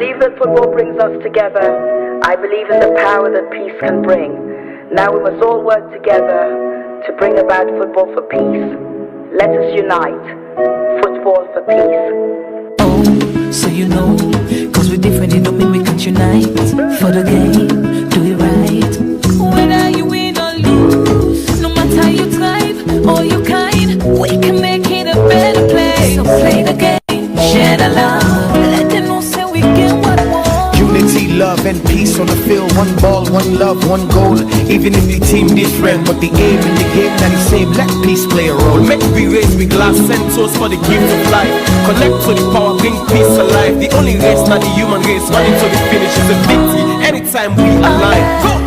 believe that football brings us together. I believe in the power that peace can bring. Now we must all work together to bring about football for peace. Let us unite. Football for peace. Oh, so you know, cause we're different, it don't mean we can't unite. For the game, do it right. Whether you win or lose, no matter how you thrive or you kind, we can make it a better place. So play the game, share the love, let them know say we get what we want. Unity, love and peace on the field. One ball, one love, one goal. Even if the team different, but the aim in the game that is same. Let peace play a role. Make we raise with glass centers for the gift of life. Connect to the power, bring peace alive. The only race, not the human race, running to the finish is a victory. Anytime we align. Go!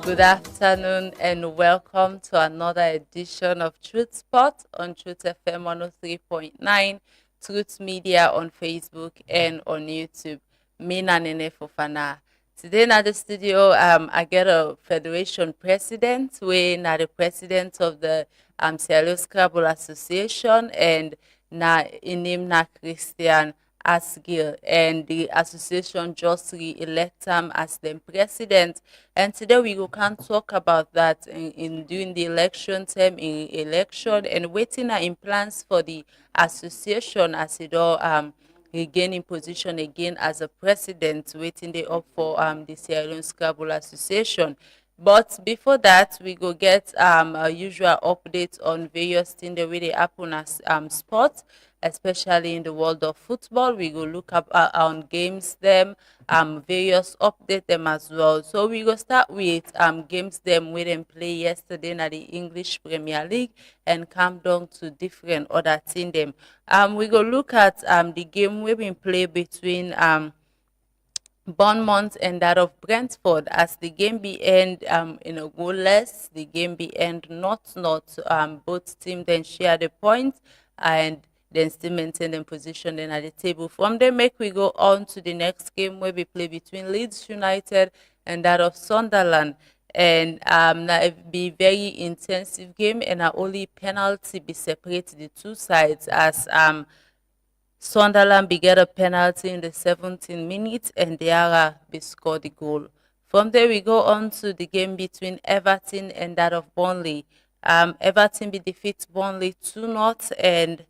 Good afternoon and welcome to another edition of Truth Spot on Truth FM 103.9, Truth Media on Facebook and on YouTube. Mina Nene Fofana. Today in the studio, I get a federation president, we na the president of the Scrabble Association, and na in name na Christian Asgill, and the association just re-elect him as the president. And today we can talk about that in during the election term, in election, and waiting in plans for the association as it all regaining position again as a president, waiting the up for the Sierra Leone Scrabble Association. But before that, we go get a usual update on various things the way they happen as sports, especially in the world of football. We go look up on games them, various update them as well. So we go start with games them we them play yesterday in the English Premier League and come down to different other team them. We go look at the game we been play between Bournemouth and that of Brentford. As the game be end in a goalless, the game be end not both team then share the point and then still maintain them position then at the table. From there, make we go on to the next game where we play between Leeds United and that of Sunderland. And now it be very intensive game, and only penalty be separate the two sides as Sunderland be get a penalty in the 17th minute and Diarra be scored the goal. From there, we go on to the game between Everton and that of Burnley. Everton be defeat Burnley 2-0, and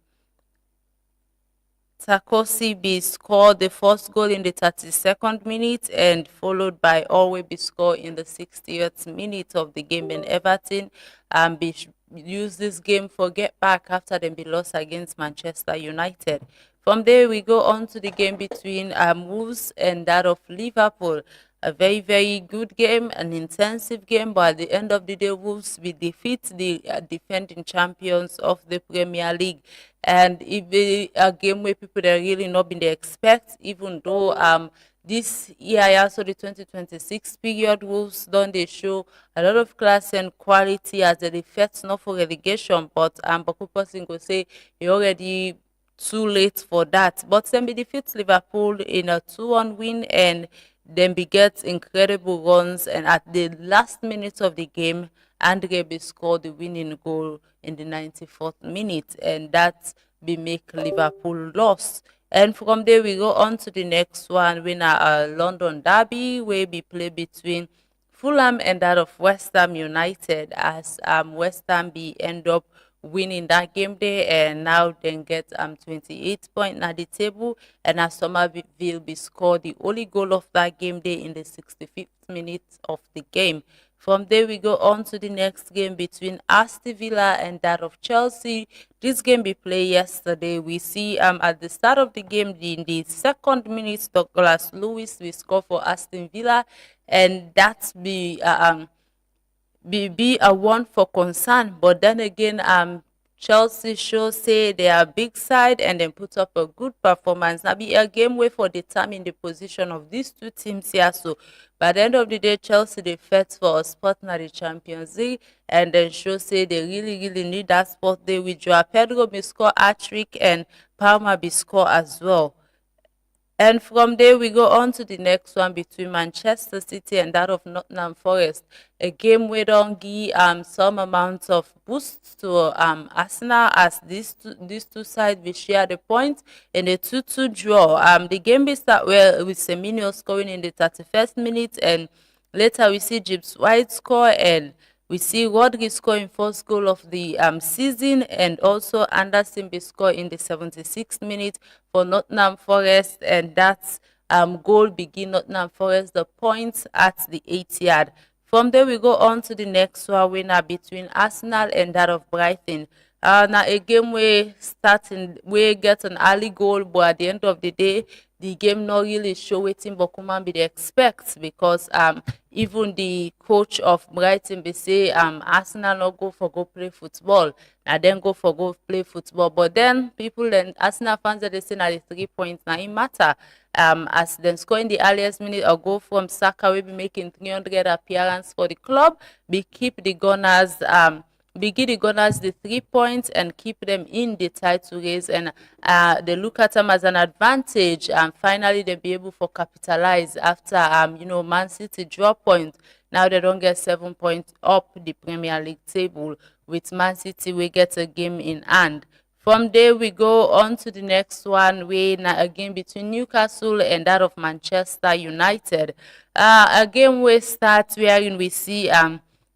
Takosi be scored the first goal in the 32nd minute and followed by Alway be scored in the 60th minute of the game. And Everton use this game for get back after them be lost against Manchester United. From there, we go on to the game between Wolves and that of Liverpool. A very, very good game, an intensive game, but at the end of the day, Wolves will defeat the defending champions of the Premier League. And it be a game where people are really not been they expect, even though this year, also the 2026 period, Wolves done they show a lot of class and quality as the effects not for relegation, but Baku person go say he already too late for that. But then be defeat Liverpool in a 2-1 win, and then be get incredible runs, and at the last minute of the game, Andre be scored the winning goal in the 94th minute, and that be make Liverpool lost. And from there we go on to the next one, winner London Derby, where be play between Fulham and that of West Ham United, as West Ham be end up winning that game day and now then get 28 points at the table, and as Somerville be scored the only goal of that game day in the 65th minute of the game. From there we go on to the next game between Aston Villa and that of Chelsea. This game be played yesterday. We see at the start of the game in the 2nd minute Douglas Lewis will score for Aston Villa, and that be a one for concern. But then again, Chelsea show say they are big side and then put up a good performance. Now be a game way for determine the position of these two teams here. So by the end of the day, Chelsea they fight for a spot in the Champions League, and then show say they really need that spot there with Joao Pedro be score hat-trick and Palmer be score as well. And from there, we go on to the next one between Manchester City and that of Nottingham Forest. A game we don't give some amount of boost to Arsenal, as these two sides will share the points in a 2-2 draw. The game will start well with Semenyo scoring in the 31st minute, and later we see Gibbs White score, and we see Rodri scoring first goal of the season, and also Anderson be score in the 76th minute for Nottingham Forest, and that goal begin Nottingham Forest the points at the 8th yard. From there, we go on to the next one, winner between Arsenal and that of Brighton. Now a game we get an early goal, but at the end of the day, the game not really show wetin Bokuman be dey expect, because even the coach of Brighton be say Arsenal no go for go play football, and then go for go play football. But then people and Arsenal fans they say na the 3 points now it matter. As then scoring the earliest minute a goal from Saka will be making 300 appearance for the club, be keep the Gunners the 3 points and keep them in the title race, and they look at them as an advantage, and finally they'll be able to capitalize after Man City drop point. Now they don't get 7 points up the Premier League table, with Man City we get a game in hand. From there, we go on to the next one, where a game between Newcastle and that of Manchester United. A game we start wherein we see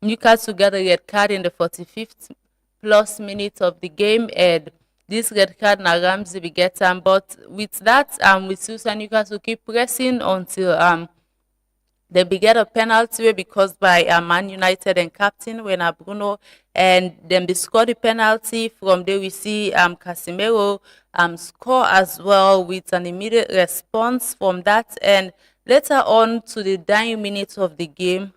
Newcastle got a red card in the 45th plus minute of the game, and this red card na Ramsey we get but with that we see Newcastle keep pressing until they be get a penalty because by Man United and captain when Bruno, and then they score the penalty. From there we see Casemiro score as well with an immediate response from that, and later on to the dying minutes of the game,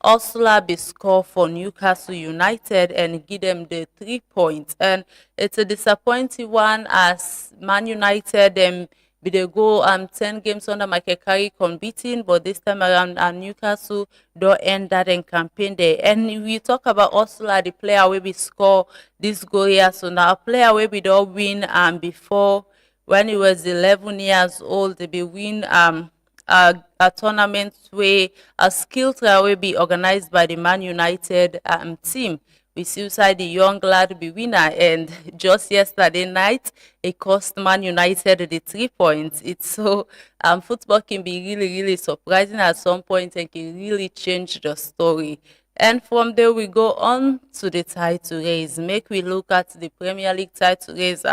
Ursula be score for Newcastle United and give them the 3 points. And it's a disappointing one, as Man United be they go 10 games under Michael Carrick unbeaten, but this time around Newcastle don't end that in campaign there. And we talk about Ursula, the player where we score this goal here. So now a player where we don't win before, when he was 11 years old, they be win a tournament where a skill trial will be organized by the Man United team. We see inside the young lad be winner, and just yesterday night it cost Man United the 3 points. It's so football can be really surprising at some point and can really change the story. And from there we go on to the title race. Make we look at the Premier League title race.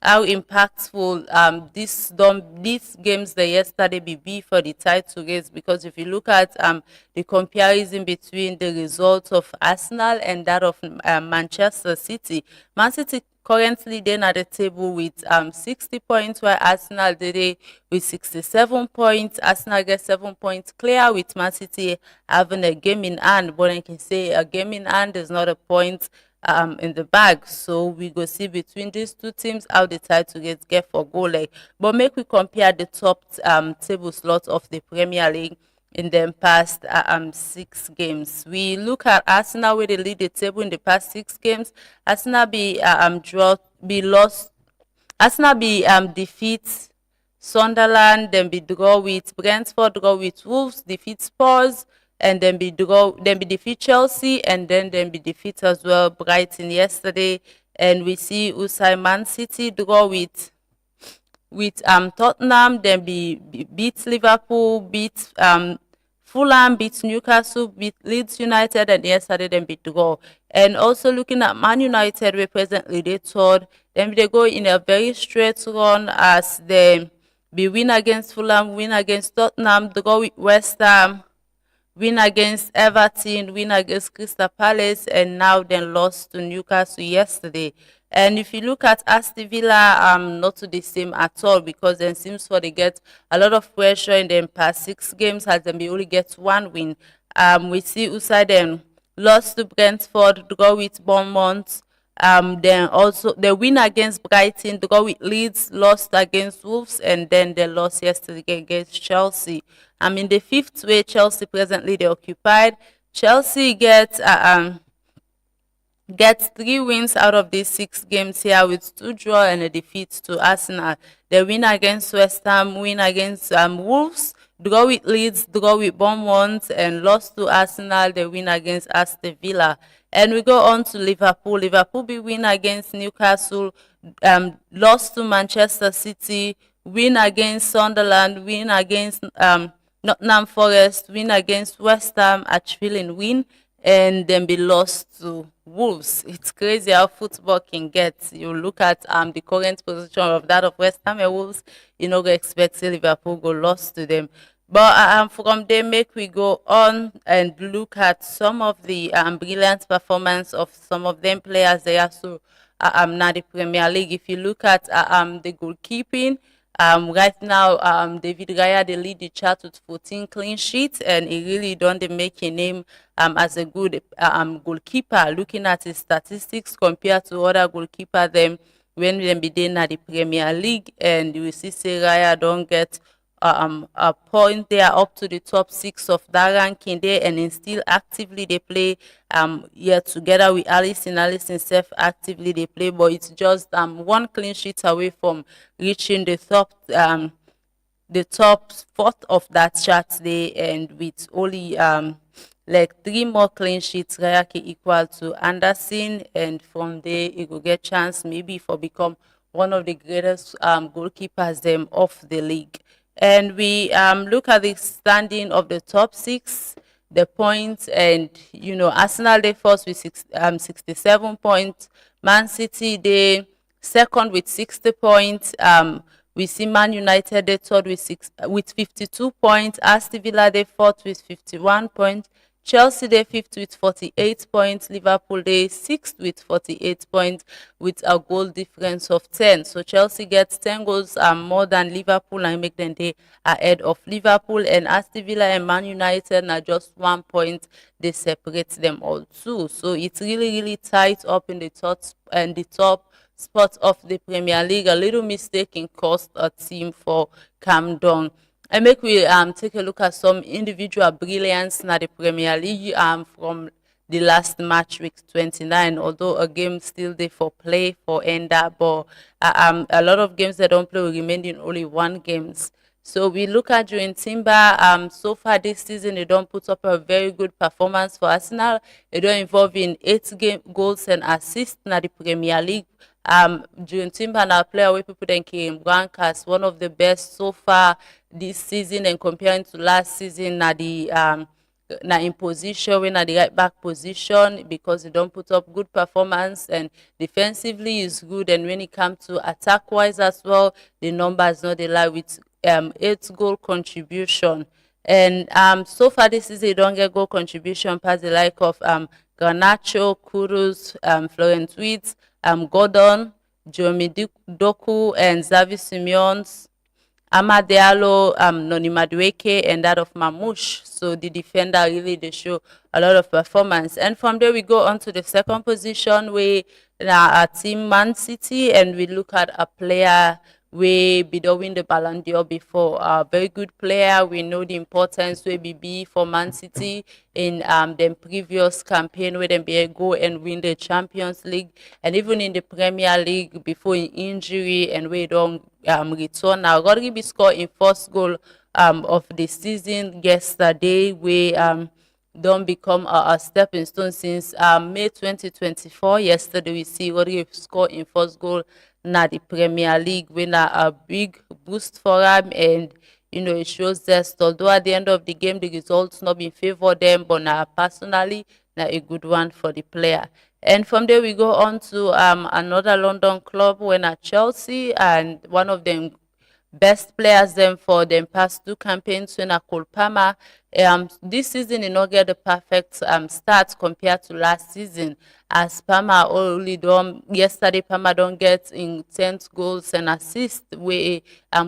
How impactful these games that yesterday be for the title race, because if you look at the comparison between the results of Arsenal and that of Manchester City, Man City currently then at the table with 60 points, while Arsenal today with 67 points. Arsenal gets 7 points clear, with Man City having a game in hand, but I can say a game in hand is not a point in the bag. So we go see between these two teams how the title get for goal leg. But make we compare the top table slots of the Premier League in the past 6 games. We look at Arsenal where they lead the table in the past 6 games. Arsenal defeat Sunderland, then be draw with Brentford, draw with Wolves, defeat Spurs, and then be defeat Chelsea, and then be defeat as well Brighton yesterday. And we see Usai Man City draw with Tottenham, then beat Liverpool, beat Fulham, beat Newcastle, beat Leeds United, and yesterday then be draw. And also looking at Man United, we presently they third. Then they go in a very straight run, as they be win against Fulham, win against Tottenham, draw with West Ham, win against Everton, win against Crystal Palace, and now then lost to Newcastle yesterday. And if you look at Aston Villa, not to the same at all, because then seems for they get a lot of pressure in the past 6 games, as they only get 1 win. We see Usai then lost to Brentford, draw with Bournemouth. Then also the win against Brighton, draw with Leeds, lost against Wolves, and then they lost yesterday against Chelsea. In the 5th way, Chelsea presently they occupied. Chelsea get gets 3 wins out of these 6 games here with 2 draw and a defeat to Arsenal. They win against West Ham, win against Wolves, draw with Leeds, draw with Bournemouth, and lost to Arsenal. They win against Aston Villa. And we go on to Liverpool. Liverpool be win against Newcastle, lost to Manchester City, win against Sunderland, win against Nottingham Forest, win against West Ham, Ashfield win, and then be lost to Wolves. It's crazy how football can get. You look at the current position of that of West Ham and Wolves, you know, go expect say Liverpool go lost to them. But from there, make we go on and look at some of the brilliant performance of some of them players there. So now the Premier League. If you look at the goalkeeping, right now, David Raya, they lead the chart with 14 clean sheets, and he really done the make a name as a good goalkeeper. Looking at his statistics compared to other goalkeeper, them when they be in the Premier League, and you will see say Raya don't get a point there up to the top 6 of that ranking there, and then still actively they play yeah, together with Allison. Allison self actively they play, but it's just one clean sheet away from reaching the top 4th of that chart there, and with only like 3 more clean sheets, Rayake equal to Anderson, and from there he will get chance maybe for become one of the greatest goalkeepers them of the league. And we look at the standing of the top 6, the points, and you know Arsenal they first with 67 points, Man City they second with 60 points. We see Man United they third with 52 points, Aston Villa they fourth with 51 points, Chelsea they fifth with 48 points, Liverpool they sixth with 48 points with a goal difference of 10. So Chelsea gets 10 goals more than Liverpool and make them they ahead of Liverpool, and Aston Villa and Man United are just 1 point they separate them all too. So it's really tight up in the top spot of the Premier League. A little mistake can cost a team for calm down. And make we take a look at some individual brilliance in the Premier League from the last match week 29. Although a game still there for play for ender, but a lot of games that don't play will remain in only 1 games. So we look at Juin Timber. So far this season, they don't put up a very good performance for Arsenal. They don't involve in 8 goals and assists in the Premier League. Juin Timber now player where people then came rank as one of the best so far this season, and comparing to last season, na the na in position when at the right back position, because they don't put up good performance, and defensively is good, and when it comes to attack wise as well, the numbers not they lie with 8 goal contribution. And so far this season they don't get goal contribution past the like of Garnacho, Kudus, Florent Wirtz, Gordon, Jeremy Doku, and Xavi Simons, Amad Diallo, Noni Madueke, and that of Mamouche. So the defender really they show a lot of performance. And from there we go on to the second position where our team Man City, and we look at a player we be win the Ballon d'Or before. A very good player. We know the importance we be for Man City in the previous campaign where they be go and win the Champions League, and even in the Premier League before in injury, and we don't return. Now Rodri be scored in first goal of the season yesterday. We don't become a stepping stone since May 2024. Yesterday we see Rodri score in first goal na the Premier League, winner a big boost for him, and you know it shows that although at the end of the game the results not been favor them, but now personally now a good one for the player. And from there we go on to another London club when at Chelsea, and one of them best players them for them past 2 campaigns when Cole Palmer. This season he not get the perfect start compared to last season, as Palmer only done yesterday. Palmer don't get in 10 goals and assists with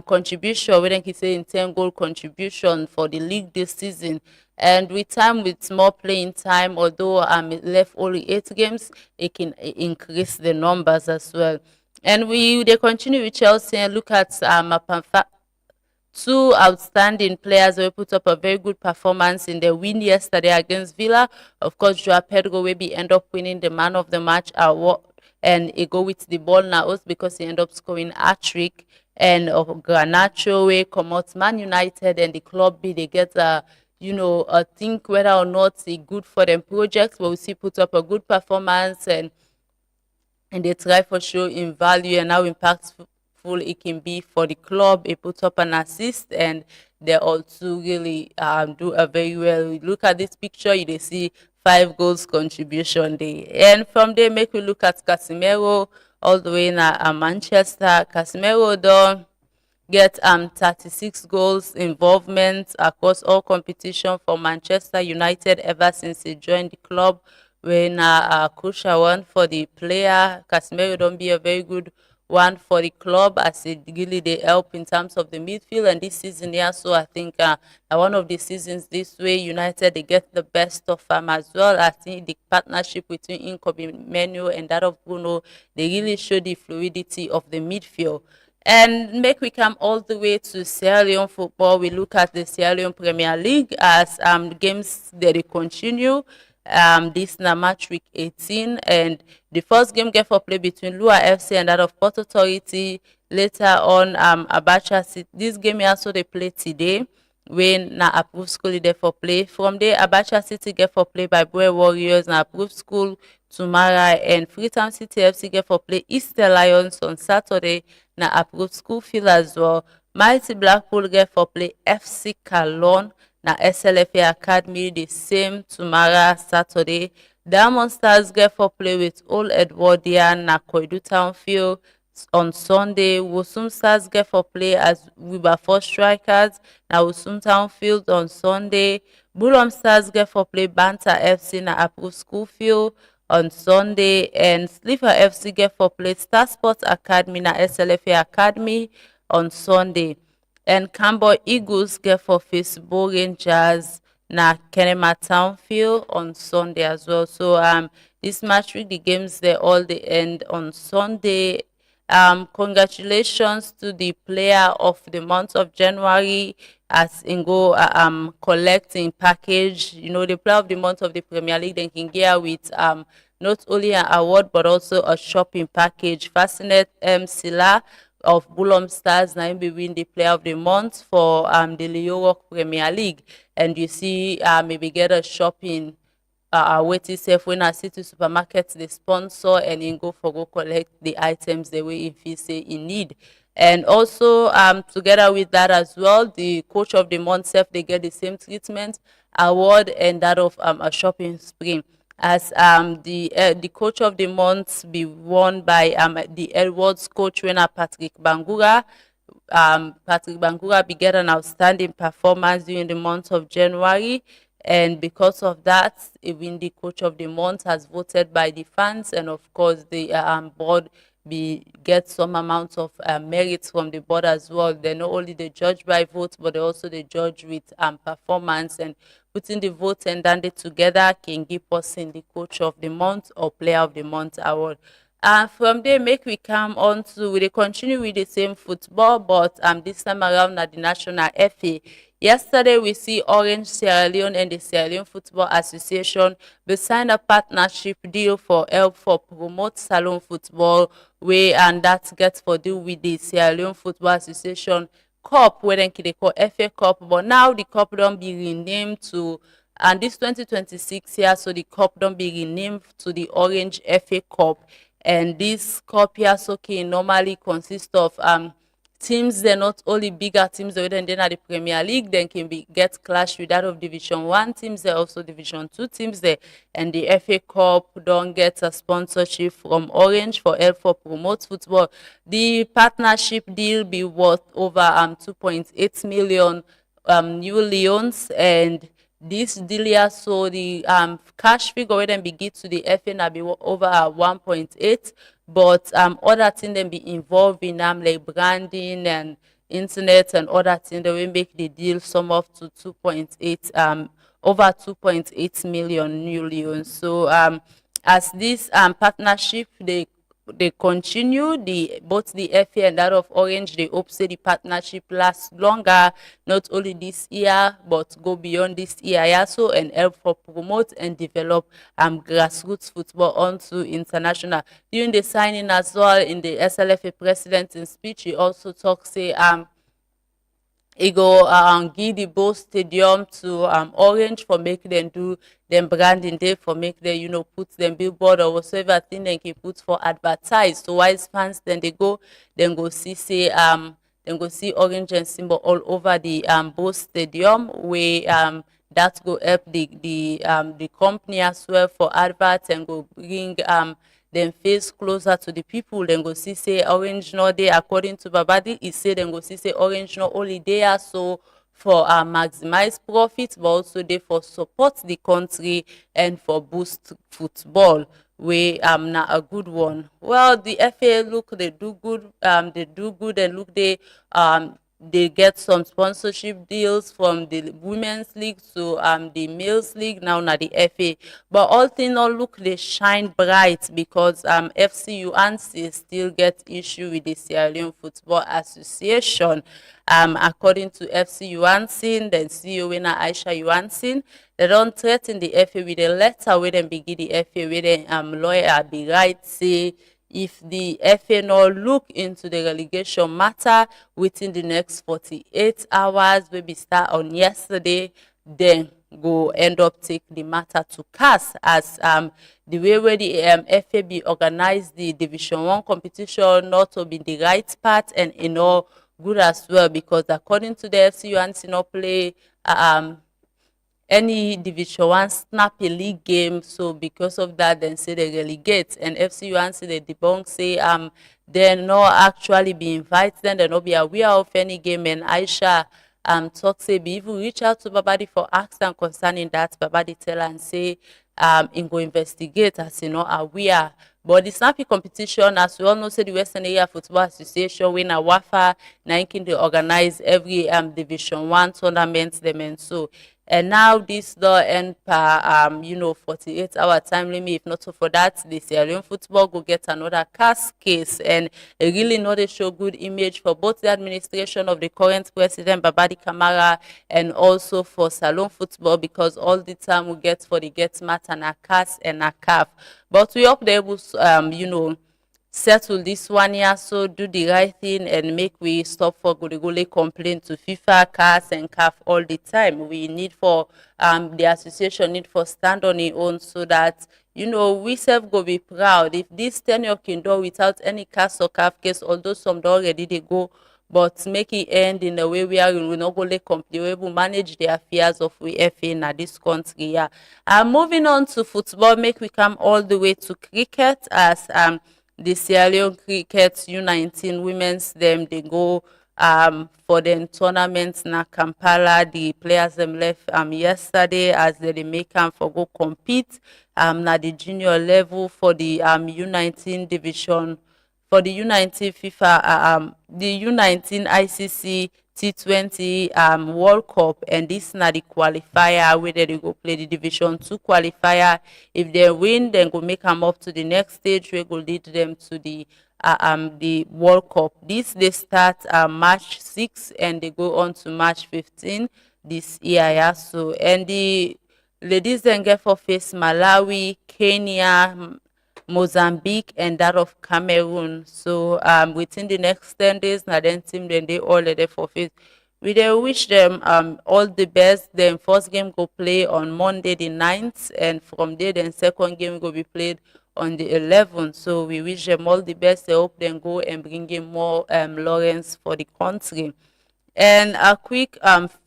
contribution. We think he say in 10 goal contribution for the league this season. And with time, with more playing time, although it left only 8 games, it can increase the numbers as well. And they continue with Chelsea and look at two outstanding players will put up a very good performance in the win yesterday against Villa. Of course, Joao Pedro will be end up winning the man of the match award, and he go with the ball now also because he end up scoring a trick. And Garnacho will come out Man United and the club B, they get a think whether or not it's good for them projects, but we see put up a good performance, and they try for sure in value and how impactful it can be for the club. It puts up an assist, and they also really do a very well. Look at this picture, you dey see 5 goals contribution there. And from there, make we look at Casemiro all the way in Manchester. Casemiro done get 36 goals involvement across all competition for Manchester United ever since he joined the club. When a crucial one for the player, Casemiro don't be a very good one for the club as it really they help in terms of the midfield. And this season here, so I think one of the seasons this way, United they get the best of as well. I think the partnership between Incobi Menu and that of Bruno, they really show the fluidity of the midfield. And make we come all the way to Sierra Leone football. We look at the Sierra Leone Premier League as games they continue. This na match week 18, and the first game get for play between Lua FC and that of Port Authority. Later on, Abacha City. This game also they play today. When na approved school there for play. From there, Abacha City get for play by Boy Warriors na approved school tomorrow, and Freetown City FC get for play Easter Lions on Saturday na approved school field as well. Mighty Blackpool get for play FC Calon na SLFA Academy the same tomorrow Saturday. Diamond Stars get for play with Old Edwardian na Koidu Townfield on Sunday. Wosum Stars get for play as Wilberforce Strikers na Wosum Townfield on Sunday. Bulom Stars get for play Banta FC na approved school field on Sunday, and Sliver FC get for play Star Sports Academy na SLFA Academy on Sunday. And Cambo Eagles get for face Bo Rangers na Kenema Townfield on Sunday as well. So this match week the games they all they end on Sunday. Congratulations to the player of the month of January as Ingo collecting package. The player of the month of the Premier League then can get with not only an award but also a shopping package. Fascinate Silla of Bulom Stars now be win the player of the month for the Leo Premier League, and you see maybe get a shopping waiting safe when I see to supermarket the sponsor and in go collect the items the way if you say in need. And also together with that as well, the coach of the month self they get the same treatment award and that of a shopping spree as the coach of the month be won by the Edwards coach winner Patrick Bangura. Patrick Bangura began an outstanding performance during the month of January, and because of that, even the coach of the month as voted by the fans, and of course the board get some amount of merits from the board as well. They not only they judge by vote, but they also they judge with performance, and putting the vote and then they together can give person the coach of the month or player of the month award. From there, make we come on to we dey continue with the same football, but this time around at the National FA. Yesterday, we see Orange Sierra Leone and the Sierra Leone Football Association they signed a partnership deal for help for promote salon football, and that gets for deal with the Sierra Leone Football Association Cup, where they call FA Cup, but now the cup don't be renamed to. And this 2026 year, so the cup don't be renamed to the Orange FA Cup. And this cup here so can normally consist of teams. They're not only bigger teams than at the Premier League, then can be get clash with that of Division 1 teams. There also Division 2 teams there. And the FA Cup don't get a sponsorship from Orange for help for promote football. The partnership deal be worth over 2.8 million new leons, and this deal here, so the cash figure when them be give to the FA na be over 1.8, but other things them be involved in like branding and internet and other things that will make the deal sum up to 2.8 over 2.8 million new leons. So as this partnership they they continue both the FA and that of Orange. They hope say the partnership lasts longer, not only this year but go beyond this year also, and help for promote and develop grassroots football onto international. During the signing as well, in the SLFA president in speech, he also talk say e go give the both stadium to Orange for make them do them branding day, for make them put them billboard or whatsoever thing they can put for advertise. So wise fans then they go see say then go see Orange and symbol all over the both stadium, where that go help the company as well for adverts, and go bring dem face closer to the people. Dem go see say Orange no dey. According to Babadi, e say dem go see say Orange no only dey so for maximize profit, but also dey for support the country and for boost football, wey na a good one. Well, the FA look they do good, and look they get some sponsorship deals from the women's league to the males league, now na the FA. But all thing all look they shine bright, because FC UNC still get issue with the Sierra Leone Football Association. According to FC UNC, then CEO winner Aisha UNC, they don't threaten the FA with a letter where them begin the FA, where the lawyer be right say if the FA no look into the relegation matter within the next 48 hours, we be start on yesterday, then go end up take the matter to CAS, as the way where the FAB organized the Division 1 competition not to be the right part, and good as well, because according to the FCUNC no play any Division 1 snappy league game. So because of that, then say they relegate, and FCUNC they debunk say they no actually be invited, then they no be aware of any game. And Aisha talk say be even reach out to Babadi for action concerning that. Babadi tell and say in go investigate, as aware. But the snappy competition, as we all know, say the Western Area Football Association, when a WAFA, they organize every Division 1 tournament them, and so. And now this law end per 48-hour time limit. If not so for that, the Sierra Leone football go get another CAS case, and it really not a show good image for both the administration of the current president Babadi Kamara, and also for Salon football, because all the time we get for the get matter and a CAS and a CAF. But we hope they will settle this one here, so do the right thing and make we stop for gole complaint to FIFA, CAS and CAF all the time. We need for the association need for stand on its own, so that we self go be proud if this tenure can do without any CAS or CAF case, although some do already they go, but make it end in a way where we will not go complain, we will manage the affairs of we FA in this country. Yeah. Moving on to football, make we come all the way to cricket, as the Sierra Leone Cricket U19 women's them they go for the tournament na Kampala. The players them left yesterday, as they make them for go compete na the junior level for the U19 division, for the U19 FIFA the U19 ICC T20 World Cup, and this na the qualifier where they go play the Division 2 qualifier. If they win, then go make them up to the next stage, where go lead them to the World Cup. This they start March 6 and they go on to March 15 this year. Yeah. So, and the ladies then get for face Malawi, Kenya, Mozambique, and that of Cameroon. So within the next 10 days, now then team then they all there for face. We then wish them all the best. Then first game go play on Monday the 9th, and from there then second game will be played on the 11th. So we wish them all the best. I hope then go and bring in more Lawrence for the country. And a quick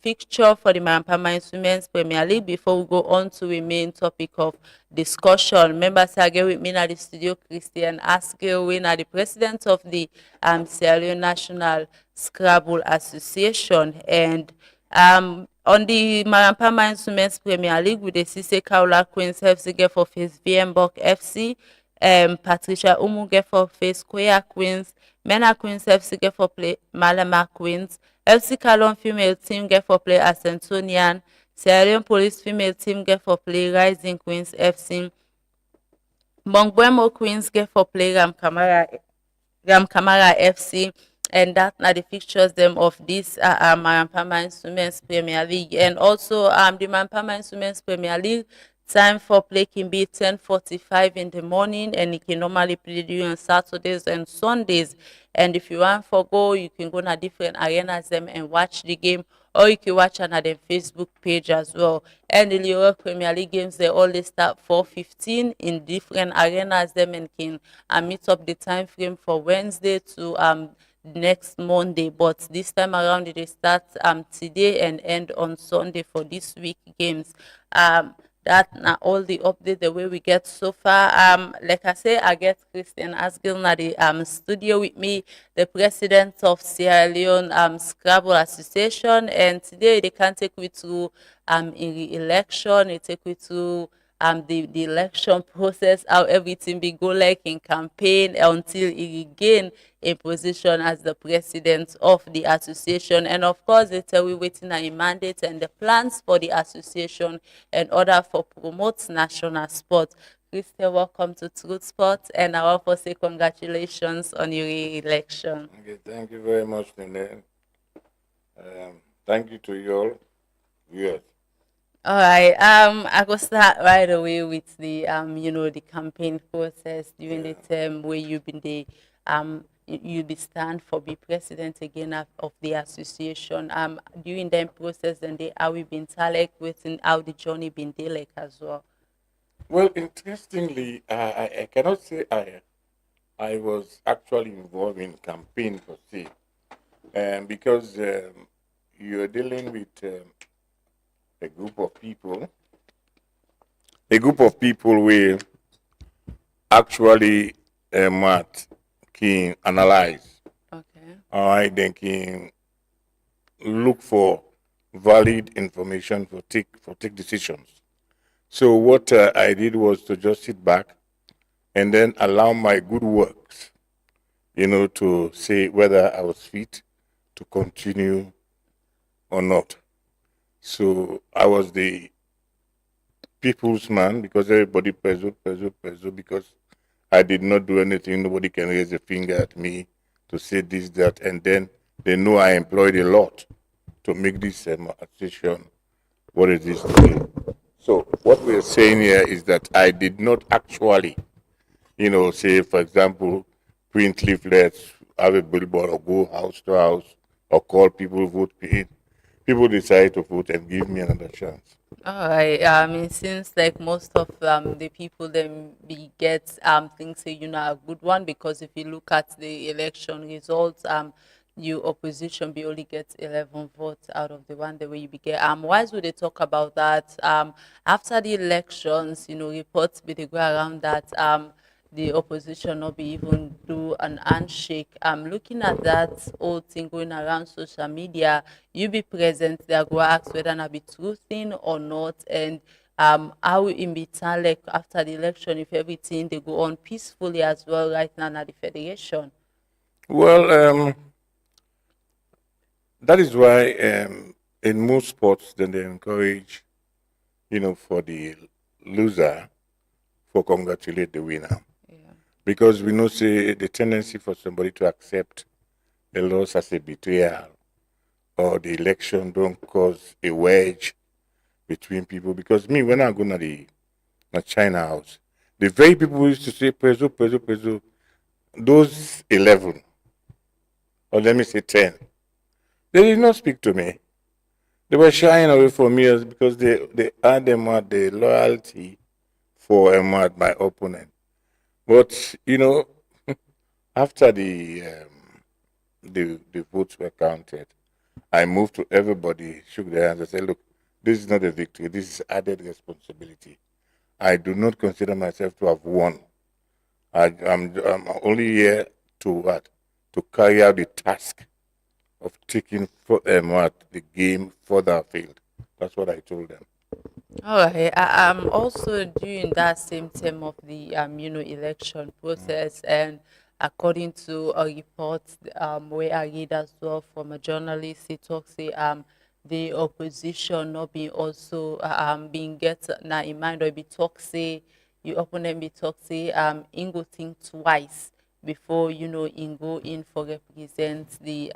fixture for the Permanent Women's Premier League before we go on to the main topic of discussion. Members are again with me at the studio, Christian Asgill, we are the president of the Sierra Leone National Scrabble Association. And on the Permanent Women's Premier League, with the Cisse Kaula Queens FC get for face VMBOK FC, Patricia Umu get for face Koya Queens, Mena Queens FC get for play Malama Queens, FC Calon female team get for play as Antonian, Sierra Leone Police female team get for play Rising Queens FC, Bongbuemo Queens get for play Kamara FC, and that are the fixtures them of this Marampama Women's Premier League, and also the Marampama Women's Premier League time for play can be 10:45 in the morning, and it can normally play during Saturdays and Sundays. And if you want for go, you can go to different arenas them and watch the game, or you can watch on their Facebook page as well. And the Europe Premier League games they always start 4:15 in different arenas them, and can meet up the time frame for Wednesday to next Monday. But this time around it start today and end on Sunday for this week games. That na all the update the way we get so far. Like I say, I get Christian Asgill na the studio with me, the president of Sierra Leone Scrabble Association, and today they can take me through in the election. They take me through the election process, how everything be go like in campaign until he gain a position as the president of the association. And of course, they tell we waiting on a mandate and the plans for the association in order for promote national sport. Christian, welcome to Truth Sport, and I want to say congratulations on your election. Okay, thank you very much, Nene. Thank you to you all. Yes. All right. I go start right away with the the campaign process during the term where you've been the you be stand for be president again of the association. During that process and they how we been talk with and how the journey been there like as well. Well, interestingly, I cannot say I was actually involved in campaign per se, because you're dealing with a group of people where actually Matt can analyze. Okay. All right, then can look for valid information for take decisions. So what I did was to just sit back and then allow my good works, to say whether I was fit to continue or not. So I was the people's man because everybody peso, because I did not do anything. Nobody can raise a finger at me to say this, that, and then they know I employed a lot to make this association what it is today. So what we're saying here is that I did not actually, say, for example, print leaflets, have a billboard, or go house to house, or call people vote. People decide to vote and give me another chance. All right. I mean, since like most of the people then we get things say a good one, because if you look at the election results, you opposition be only get 11 votes out of the one the way you be get. Why would they talk about that? After the elections, reports be they go around that the opposition not be even do an handshake. Looking at that whole thing going around social media, you be present there, go ask whether that be true thing or not, and how in return like after the election if everything they go on peacefully as well right now at the federation. Well, that is why in most sports, then they encourage, for the loser, for congratulate the winner. Yeah. Because we know, say, the tendency for somebody to accept a loss as a betrayal or the election don't cause a wedge between people. Because me, when I go to the China house, the very people who used to say, peso, those 11, or let me say 10, they did not speak to me. They were shying away from me because they had them at the loyalty for my opponent. But after the votes were counted, I moved to everybody, shook their hands, and said, "Look, this is not a victory. This is added responsibility. I do not consider myself to have won. I'm only here to what? To carry out the task of taking the game further afield." That's what I told them. All right. Also during that same term of the election process, and according to a report where I read as well from a journalist, he talks say the opposition not being also being get now in mind or be talk say your opponent be talk say in go think twice before in go in for represent the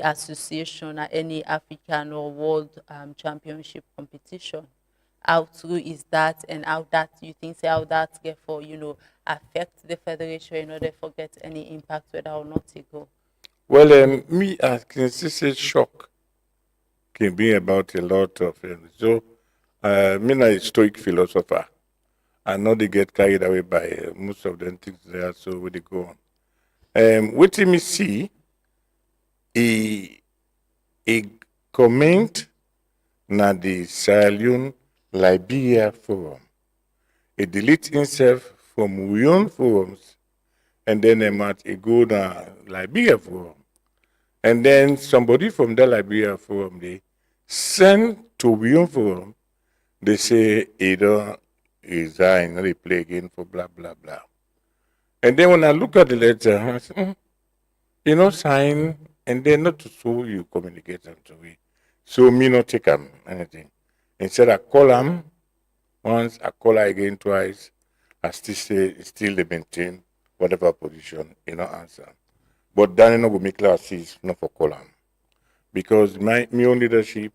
association at any African or world championship competition. How true is that, and how that you think say how that therefore affect the federation in order for get any impact whether or not it go. Well, me, I can still say shock can be about a lot of me, not a stoic philosopher. I know they get carried away by most of them things there, so where they go on. What me see, a comment na the Sierra Leone Liberia forum. He delete himself from we own forums, and then might go to Liberia forum. And then somebody from the Liberia forum, they send to we own forum, they say he don't resign, they play again for blah, blah, blah. And then when I look at the letter, I say, sign, and then not to so you communicate them to me. So me not take them anything. Instead I call them once, I call her again twice, I still they maintain whatever position, answer. But Danny no go make classes, not for call them. Because my own leadership,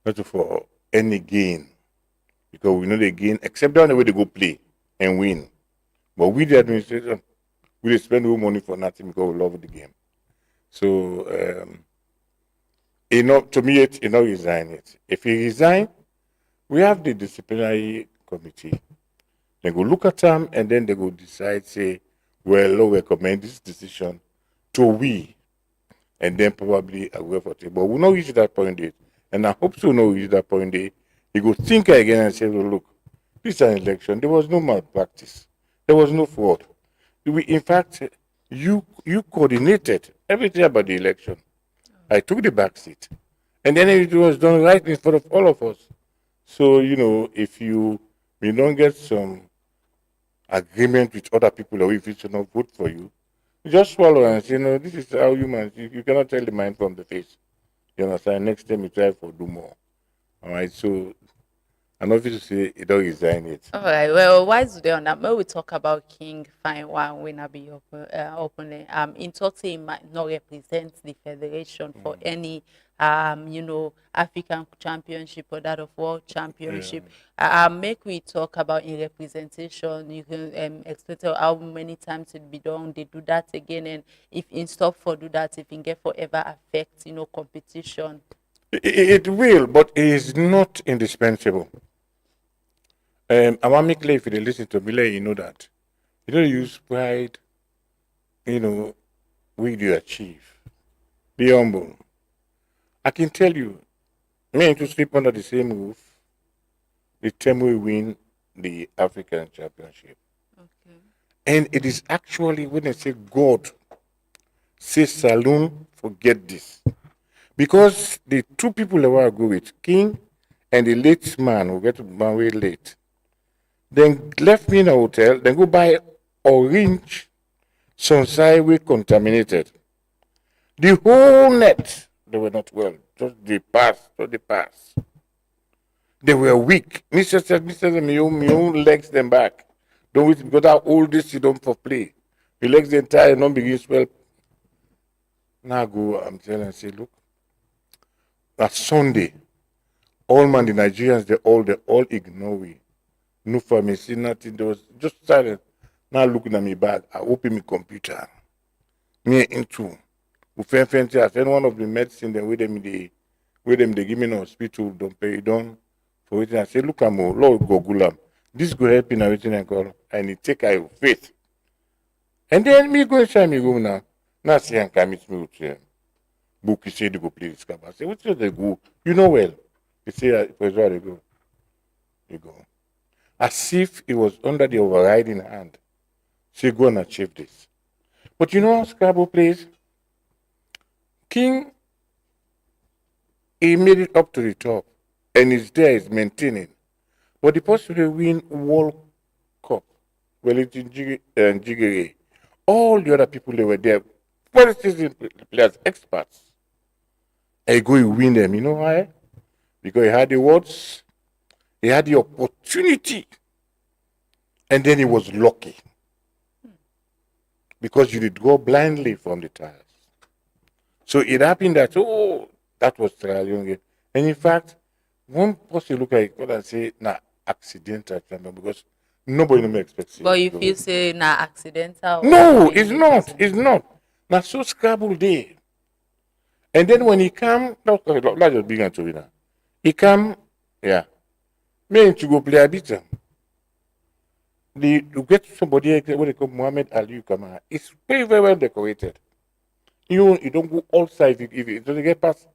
not for any gain. Because we know they gain, except down the way they go play and win. But we the administration, we spend no money for nothing because we love the game. So to me resign it. If he resign, we have the disciplinary committee. They go look at them and then they go decide, say, well, we'll recommend this decision to we, and then probably I will for it. But we'll not reach that point yet. And I hope to not reach that point yet. He go think again and say, well, look, this is an election. There was no malpractice. There was no fraud. In fact, you coordinated everything about the election. I took the back seat. And then it was done right in front of all of us. So, if you don't get some agreement with other people or if it should not vote for you, you just swallow and say, this is how humans, you cannot tell the mind from the face. You understand? Next time you try for do more. All right, so I'm not to say it don't resign it. All right. Well, why is there on that? When we talk about King Fine One, when I be openly, in talk say he might not represent the federation for any, African championship or that of world championship. Make we talk about in representation. You can explain to how many times it be done. They do that again, and if in stop for do that, if in get forever affect, competition. It will, but it is not indispensable. I want to make clear if you listen to me, let you know that. You don't use pride, with you achieve. Be humble. I can tell you, me to sleep under the same roof, the time we win the African championship. Okay. And it is actually when I say God, say Saloon, forget this. Because the two people that I go with, King and the late man who get married late, then left me in a hotel, then go buy orange sunside way contaminated. The whole net, they were not well. Just the pass. They were weak. Mr. said, my own legs them back. Don't wait because that all this you don't for play. The legs the entire non begin swell. Now go, I'm telling say, look, that Sunday, all man, the Nigerians, they all ignore we. No pharmacy, nothing. There was just silent. Now looking at me bag, I open my computer. Me into. I send one of the medicine then with them they give me in the hospital, don't pay don't for it. I say, look at me, Lord go. This go help in everything I call. And it take I faith. And then me go inside me go now. Now see and come meet me with him. Book he say they go play this Scrabble. I say, what's they go? You know well. He say, where's where they go? They go. As if it was under the overriding hand. Say, go and achieve this. But you know how Scrabble plays? King, he made it up to the top. And he's there, he's maintaining. But the person who win World Cup, Wellington and Jigere, all the other people that were there, first season players, experts. And he go and win them. You know why? Because he had the words, he had the opportunity And then he was lucky. Because you did go blindly from the tires. So it happened that, that was Sierra Leone game. And in fact, one person look at it and say, accidental champion, because nobody never expects it. But if you say accidental. No, it's not. It's not. Now, so Scrabble day. And then when he come, let's just begin to now. He come, me to go play a bit. You get somebody what they call Muhammad Ali Kamara. It's very, very well decorated. You don't go outside if it doesn't get past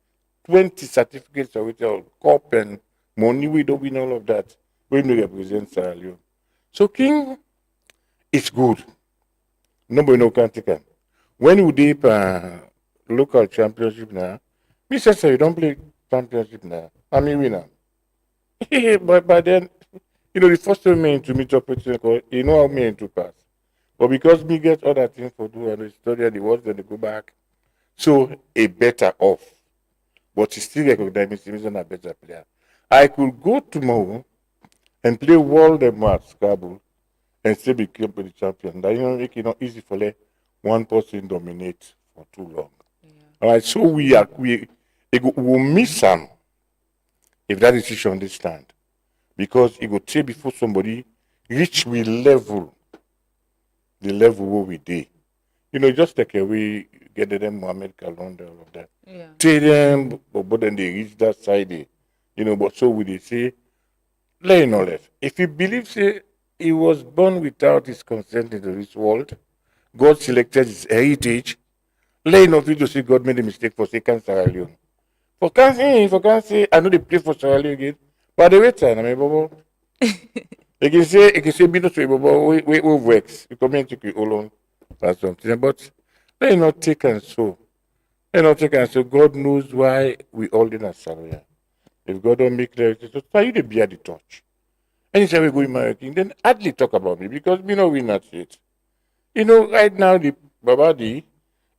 20 certificates or cup and money. We don't win all of that. We don't represent Sierra Leone. So King, it's good. Nobody no can take him. When you deep local championship now, me say you don't play championship now. I mean winner. but then, the first time me to meet up with you know how me to pass. But because me get other things to do and the study and the words, then they go back. So a better off. But he still recognize me as a better player. I could go tomorrow and play world and match Scrabble and still become the champion. That make it not easy for one person dominate for too long. Yeah. All right, so we'll miss some if that decision this stand. Because it will take before somebody reach the level where we did. Just take away, get them Mohammed Kalonda, all of that. Yeah. Take them, but then they reach that side. But so we say, lay no less. If he believes he was born without his consent into this world, God selected his heritage, lay no to say God made a mistake for second Sierra Leone. For can't say, I know they play for Sierra Leone again. But the waiter, I mean, Bobo. They can say, Bobo, we works. You come in to keep alone or something. But they not take and so. God knows why we all in a Sierra. If God don't make the so try you to be at the touch. Anytime we go in my king, then hardly talk about me because we know we not it. Right now the Babadi,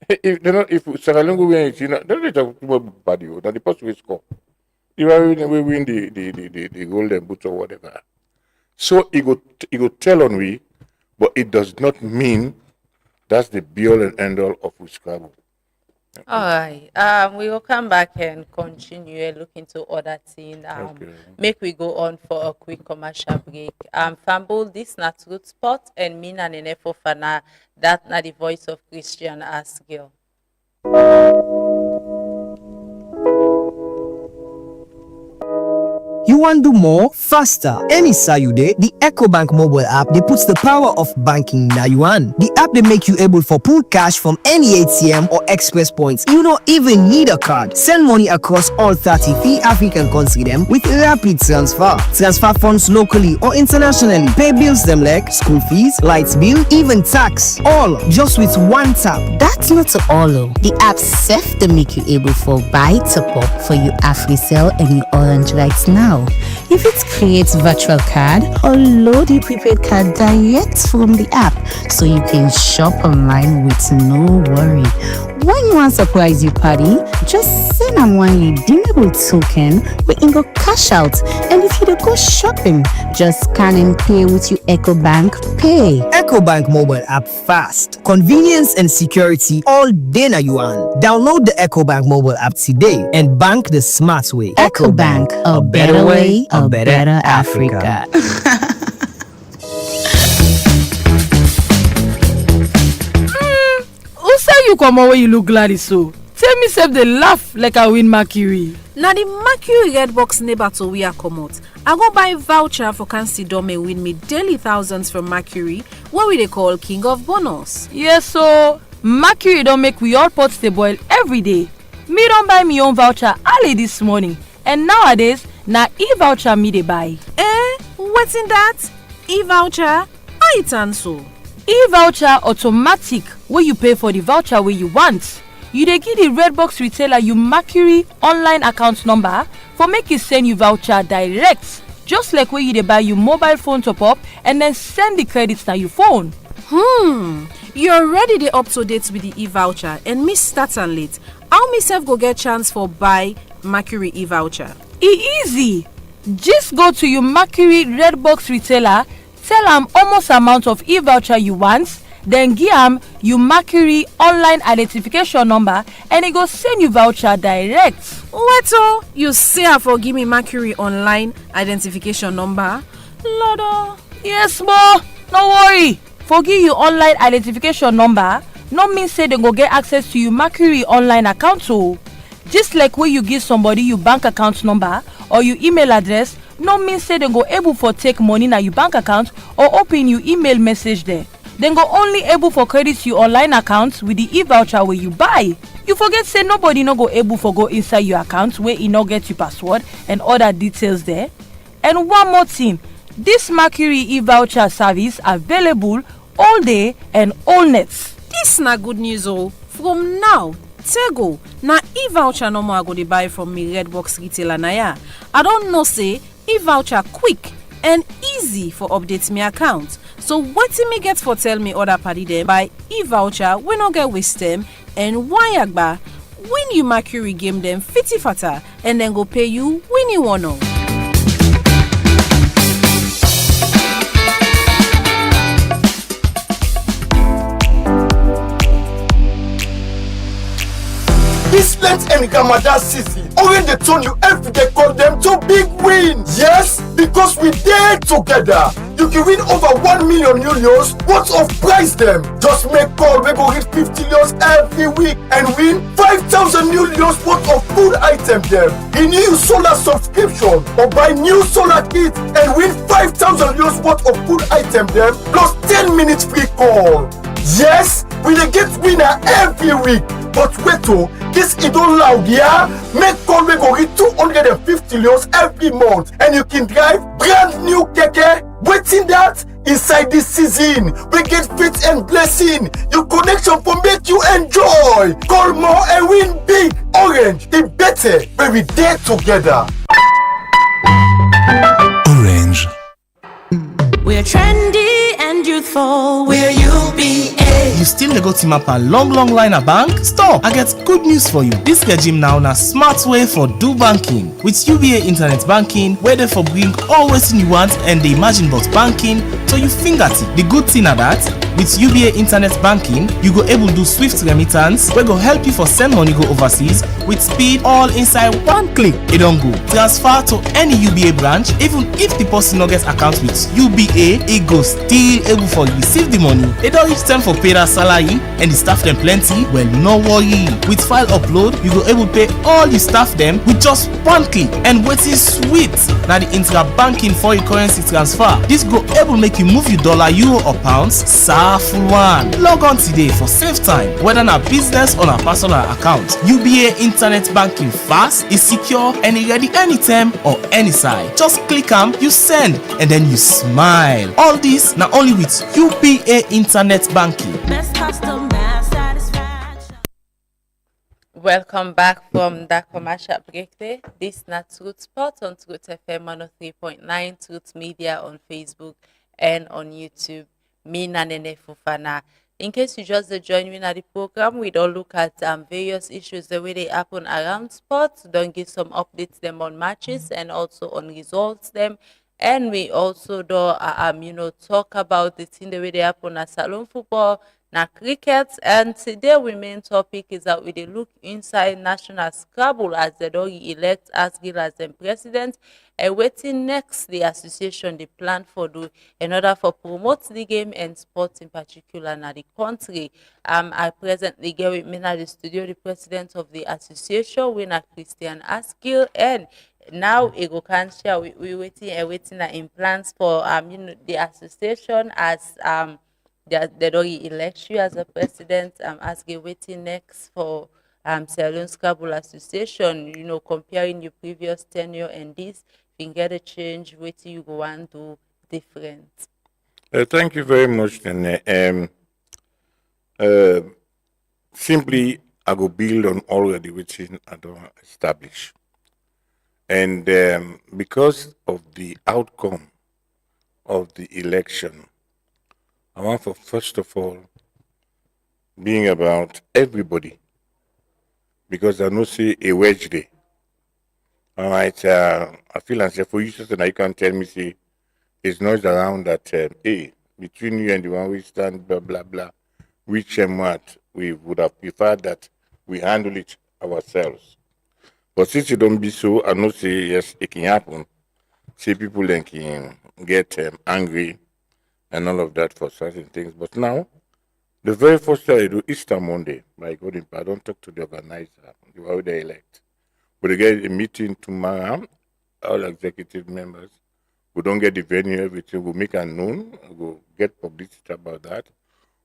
if Sierra Leone go win, don't talk about Babadi, that the person will score. We win the golden boot or whatever. So it go tell on we, but it does not mean that's the be all and end all of Scrabble. All right. We will come back and continue looking to other things. Okay. Make we go on for a quick commercial break. Fambul, this not good spot and me and an Fofana. That not the voice of Christian Asgill. You want to do more faster? Any Sayude, the EcoBank mobile app, they puts the power of banking na you want. The app they make you able for pull cash from any ATM or express points. You don't even need a card. Send money across all 33 African countries them with rapid transfer. Transfer funds locally or internationally. Pay bills them like school fees, lights bill, even tax. All just with one tap. That's not all. The app safe to make you able for buy to pop for you AfriCell and you Orange right now. If it creates virtual card or load the prepaid card direct from the app so you can shop online with no worry. When you want to surprise your party, just send them one redeemable token where you go cash out. And if you don't go shopping, just scan and pay with your EcoBank Pay. EcoBank mobile app fast. Convenience and security all day na you want. Download the EcoBank mobile app today and bank the smart way. EcoBank, a better way, a better Africa. Who say you come away you look glad so? Tell me sef dey laugh like I win Mercury. Na the Mercury red box neighbor to we are comot. I go buy voucher for can see Dome win me daily thousands from Mercury, what we dey call King of Bonus. Yes so Mercury don't make we all pots dey boil every day. Me don't buy me own voucher early this morning and nowadays na e-voucher me dey buy. What's in that? E-voucher? How it so? E-voucher automatic where you pay for the voucher where you want. You dey give the red box retailer you Mercury online account number for make it send you voucher direct. Just like where you dey buy your mobile phone top up and then send the credits to your phone. You already dey up to date with the e-voucher and me start and late. How me self go get chance for buy Mercury e-voucher? Easy. Just go to your Mercury red box retailer, tell am almost amount of e-voucher you want, then give am you Mercury online identification number and e go send you voucher direct. Wait oh, you say I for give me Mercury online identification number? Lord, yes mo, no worry. Forgive you online identification number no mean say dem go get access to you Mercury online account o. Just like when you give somebody your bank account number or your email address no mean say dem go able for take money na your bank account or open your email message there. Dem go only able for credit your online account with the e-voucher wey you buy. You forget say nobody no go able for go inside your account where e no get your password and other details there. And one more thing, this Mercury e-voucher service available all day and all night. this na good news oh. From now, Tego, na e-voucher no more I go dey buy from me Redbox retailer na ya. I don't know say e-voucher quick and easy for update me account. So wetin me get for tell me other party dem buy e-voucher we no get waste them and why agba win you Mercury game them fitty fatter and then go pay you winning one oh. This late Engamada season, Orange they turn you every day call them to big wins. Yes, because we there together. You can win over 1 million euros worth of prize them. Just make call, we go hit 50 euros every week and win 5,000 euros worth of food item them. Renew solar subscription or buy new solar kit and win 5,000 euros worth of food item them plus 10 minutes free call. Yes, we dey get winner every week. But wait oh, this is don't loud, yeah? Make call we go hit 250 euros every month and you can drive brand new keke. Waiting that inside this season, we get fit and blessing. Your connection for make you enjoy. Call more and win big. Orange, the better when we there together. Orange. We're trendy and youthful. We're UBA. You still dey go Timapa long line a bank? Stop! I get good news for you. This regime now na smart way for do banking. With UBA internet banking, where they for bring all wetin you want and they imagine but banking to you fingertip. The good thing na that with UBA internet banking, you go able do swift remittance wey go help you for send money go overseas with speed all inside one click. E don go. Transfer to any UBA branch, even if the person no get account with UBA, e go still able for receive the money. E don reach time for pay that salary and the staff them plenty. Well, no worry. With file upload, you go able pay all the staff them with just one click. And wetin sweet na the intra-banking foreign currency transfer. This go able make you move your dollar, euro or pounds full one. Log on today for save time, whether na business or na personal account. UBA internet banking fast, is secure and e ready anytime or any side. Just click am, you send and then you smile. All this na only with UBA internet banking. Best customer satisfaction. Welcome back from that commercial break there. This is not Truth Spot on Truth FM 103.9, Truth Media on Facebook and on YouTube. Me Nene Fufana. In case you just join me at the program, we don't look at various issues the way they happen around sports. Don't give some updates them on matches and also on results them. And we also do talk about the thing the way they happen at salon football, na cricket. And today our main topic is that we dey look inside National Scrabble as they don't elect Asgill as the president. And waiting next the association they plan for do in order for promote the game and sports in particular in the country. I presently get with me at the studio the president of the association, winner Christian Asgill, and now Ego can share we waiting in plans for the association as they don't elect you as a president. Asgill waiting next for Salon Scrabble Association, comparing your previous tenure and this, you can get a change, what you go and do different. Thank you very much, Nene. Simply, I go build on already which I don't establish. And because of the outcome of the election, I want for first of all being about everybody, because I know say a wedge day. All right, I feel and say for you, sister, now you can tell me say it's noise around that, hey, between you and the one we stand, blah, blah, blah, which what we would have preferred that we handle it ourselves. But since it don't be so, I know say, yes, it can happen. See, people then can get angry and all of that for certain things. But now, the very first thing I do, Easter Monday, my God, I don't talk to the organizer, the one they elect. We get a meeting tomorrow, all executive members. We don't get the venue, everything. We'll make a known, we'll get publicity about that.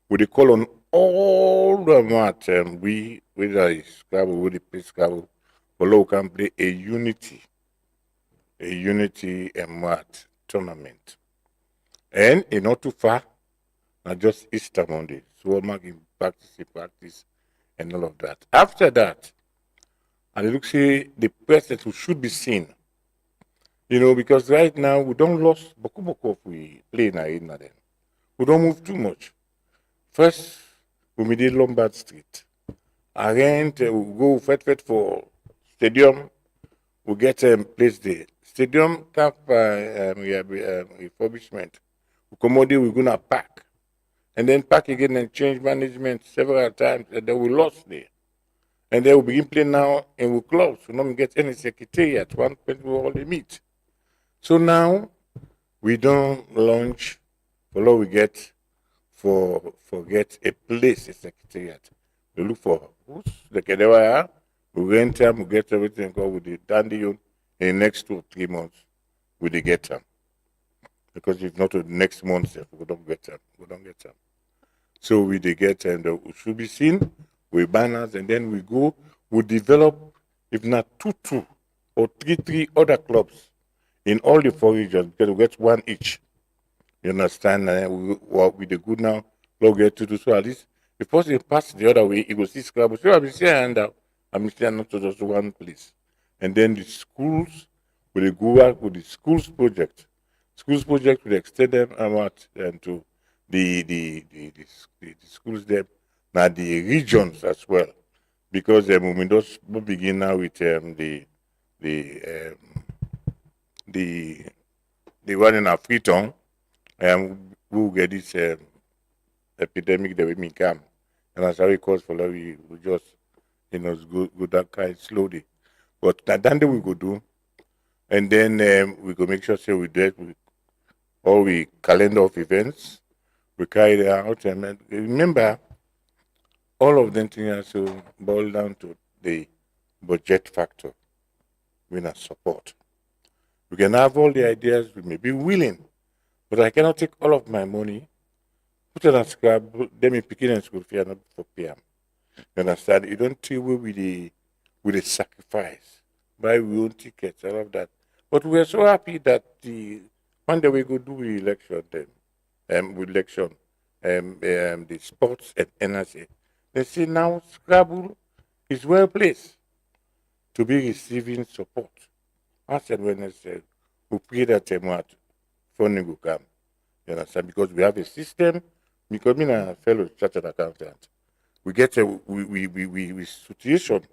We call on all the mat, we, whether it's Scrabble, we play Scrabble, but we can play a unity and mat tournament. And not too far, not just Easter Monday. So we're making practice, and all of that. After that, I look see the president who should be seen. Because right now we don't lose boku if we play in arena then. We don't move too much. First, we made Lombard Street. I rent, we go fet for stadium. We get place there. Stadium camp refurbishment. We come out there, we're gonna pack. And then pack again and change management several times, and then we lost there. And then we begin playing now and we close. We don't get any secretariat. One point we all meet. So now we don't launch for all we get get a place, a secretariat. We look for who's the Kedewa, we rent them, we get everything, go with the dandy in the next 2 or 3 months, we dey get them. Because if not the next month, we don't get them. We don't get them. So we dey get them, we should be seen, we banners, and then we go, we develop, if not two or three other clubs in all the 4 regions, because we get one each. You understand? We work with the good now, we'll get to do so at least. If person pass the other way, he will see Scrabble. So I'm still hand out. I'm still not to just one place. And then the schools, will go out with the schools project. Schools project will extend them out and to the schools there, now the regions as well. Because we just begin now with the one in Afriton, we will get this epidemic that we come. And as I cause for that, we just, go that kind slowly. But then we go do, and then we go make sure say we do it with all we calendar of events, we carry it out, and then, remember, all of them things has to boil down to the budget factor. We not support. We can have all the ideas, we may be willing, but I cannot take all of my money, put it on Scrabble, then me picking and school fee and not for PM. You understand? You don't deal with the sacrifice, buy we own tickets, all of that. But we are so happy that the one day we go do the election then, the sports and energy. They say now Scrabble is well placed to be receiving support. I said when I said we pray that funding will come. You understand? Because we have a system, because me a fellow chartered accountant. We get we situation.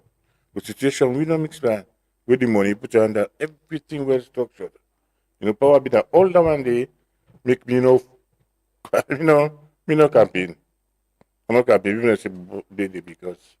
With situation we don't mix by with the money, put it under everything well structured. Power be that all that one day make me me no campaign. I'm not campaign, even say daily because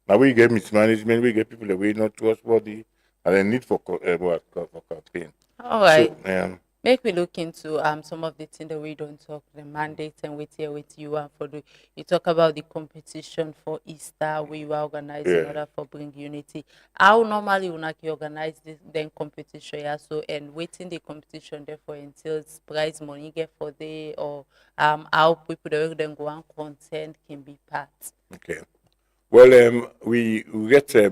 now we get mismanagement, we get people that we not trustworthy and they need for campaign. All right. So Make we look into some of the things that we don't talk, the mandates and wait here with you and for the you talk about the competition for Easter where you are organizing in order for bring unity. How normally you organize this then competition, yeah, so and waiting the competition therefore until prize money get for the or how people that then go and content can be part. Okay. Well, we get I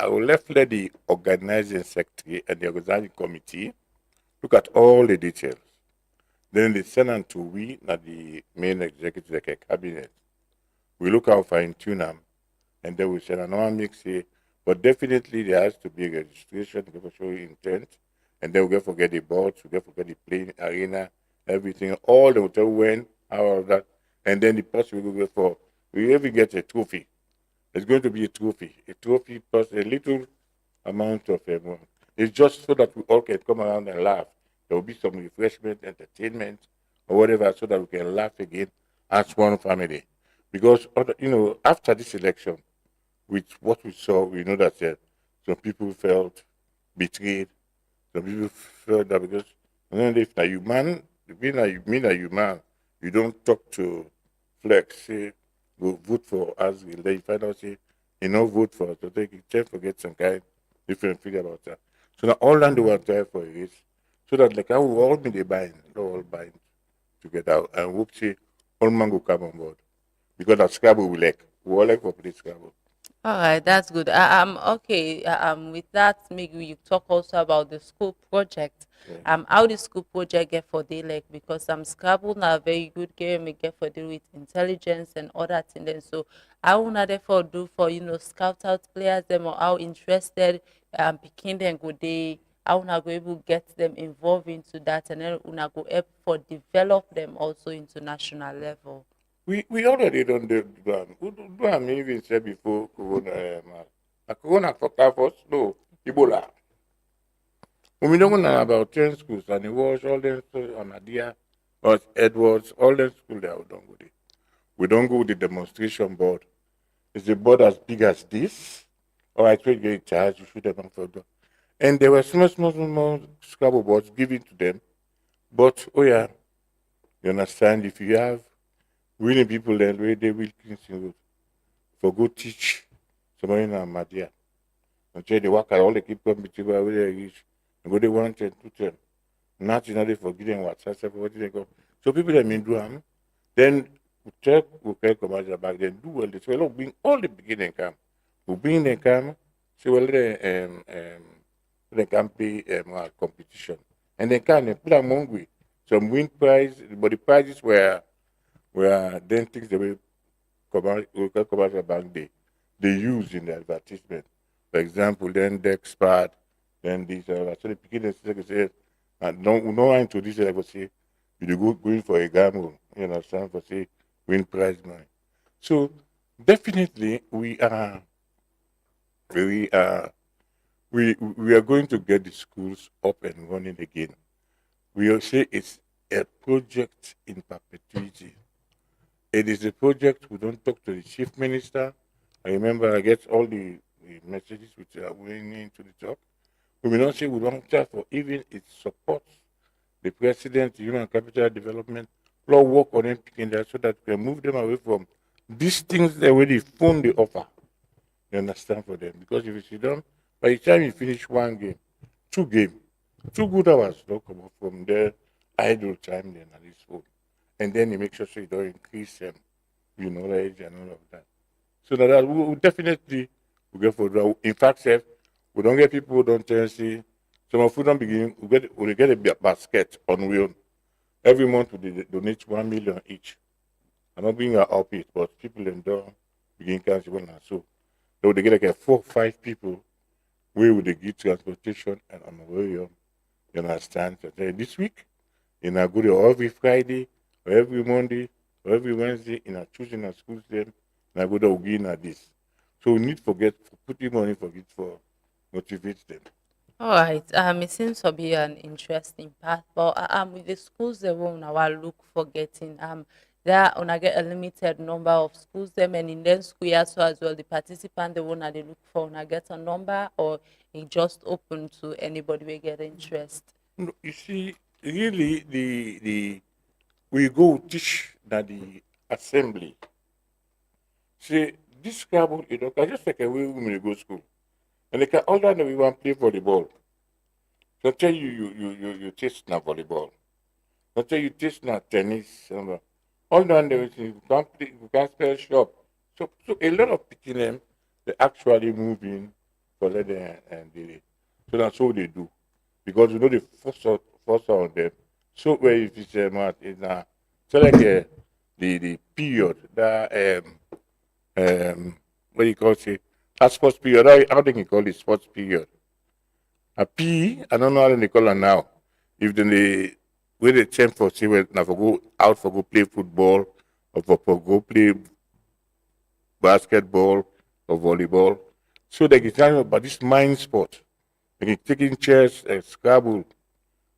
will left let the organizing secretary and the organizing committee look at all the details. Then they send them to we, not the main executive, like a cabinet. We look how fine tune them, and then we send another mix here. But definitely there has to be a registration, we show intent, and then we get forget the boards, we get forget the playing arena, everything, all the hotel when, how of that, and then the person we go get for, we even get a trophy. It's going to be a trophy plus a little amount of it's just so that we all can come around and laugh. there will be some refreshment, entertainment, or whatever, so that we can laugh again as one family. Because after this election, with what we saw, we know that some people felt betrayed. Some people felt that because if now you man, mean that you man, you don't talk to Flex, say go vote for Asgill. Then you find out say you know vote for us. So they can forget some kind different figure about that. So now all that they want to have for is so that like I will all be the bind, all bind together and hope say all man go come on board. Because that Scrabble we all like for play Scrabble. All right, that's good. Okay. With that, maybe you talk also about the school project. Yeah. How the school project get for day like because Scrabble now a very good game. We get for deal with intelligence and other things. Then so how una therefore do for scout out players them or how interested picking them go they how una go able get them involved into that and then una go help for develop them also into national level. We already done the one. We do I even said before Corona. Corona for us? No, Ebola. When we don't know about 10 schools and it was all them schools, Ahmadiyya, or Edwards, all them schools there we don't go there. We don't go with the demonstration board. It's a board as big as this. All right, when you get in charge, you shoot them on for door. And there were small Scrabble boards given to them. But oh yeah, you understand if you have winning people then where they will for go teach somebody in Ahmadiyya. Until they work at all they keep coming where they reach. And go they 110, 210. Nothing they forget them what they go. So people that mean do then we check we can commercial back then do well this well bring all the beginning come. We bring them come, so well they can play competition. And they can put them hungry. Some win prize, but the prizes were then things the way commercial bank they use in the advertisement. For example, then Dexpad, then this so the beginning say no one to this I go say you go going for a gamble, you understand for say win prize money. So definitely we are we are going to get the schools up and running again. We will say it's a project in perpetuity. It is a project we don't talk to the chief minister. I remember I get all the messages which are going into the talk. We will not say we don't charge for even its support. The president, human capital development, law work on them picking that so that we can move them away from these things they already phone the offer. You understand for them? Because if you sit down, by the time you finish one game, two game, 2 good hours don't come up from their idle time then at this phone. And then you make sure so you don't increase knowledge and all of that. So that we will definitely we get for that. In fact, sir, we don't get people who don't tell see some of them begin we get a basket on wheel. Every month we donate 1 million each. I'm not being up it, but people in don't begin cancer one and so. They get like a 4 or 5 people where would they give transportation and on the way home. You understand? So this week, in a good or every Friday, or every Monday, or every Wednesday, in a choosing a school them, and I go to begin at this. So we need to forget for putting money for it for motivate them. All right. It seems to be an interesting path, but with the schools, they will now look for getting there on get a limited number of schools them and in then school year so as well the participant the one they look for now get a number or it just open to anybody will get interest. No, you see, really, the we go teach that the assembly. See, this Scrabble, can just take away women go school. And they can all that we want to play volleyball. So tell you taste na volleyball. So tell you taste na tennis. All that you can't play, you can't spell shop. So a lot of picking them, they actually move in for let them and they so that's what they do. Because the force on them. So where if it's so like the period that what you call it a sports period. How do you call it sports period? A P, I don't know how they call it now. If then they where they change for say well now for go out for go play football or for go play basketball or volleyball. So they can tell you about this mind sport. They can taking chess, Scrabble.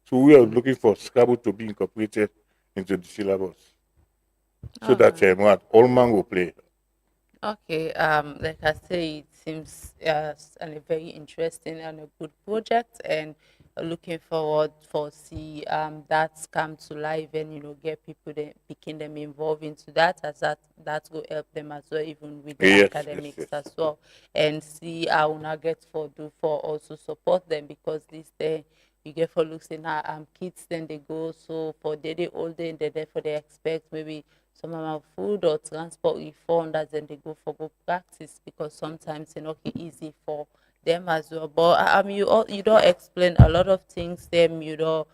So we are looking for Scrabble to be incorporated into the syllabus, so that what all man will play. Okay, like I say, it seems a very interesting and a good project, and looking forward for see that come to life and get people picking them involved into that, as that will help them as well, even with the Yes, yes, academics yes. as well, and see how una get for do for also support them, because this day you get for looking at kids, then they go so for they all day and they therefore they expect maybe some amount of food or transport refund, as then they go for good practice, because sometimes it's not easy for them as well. But you don't explain a lot of things them you don't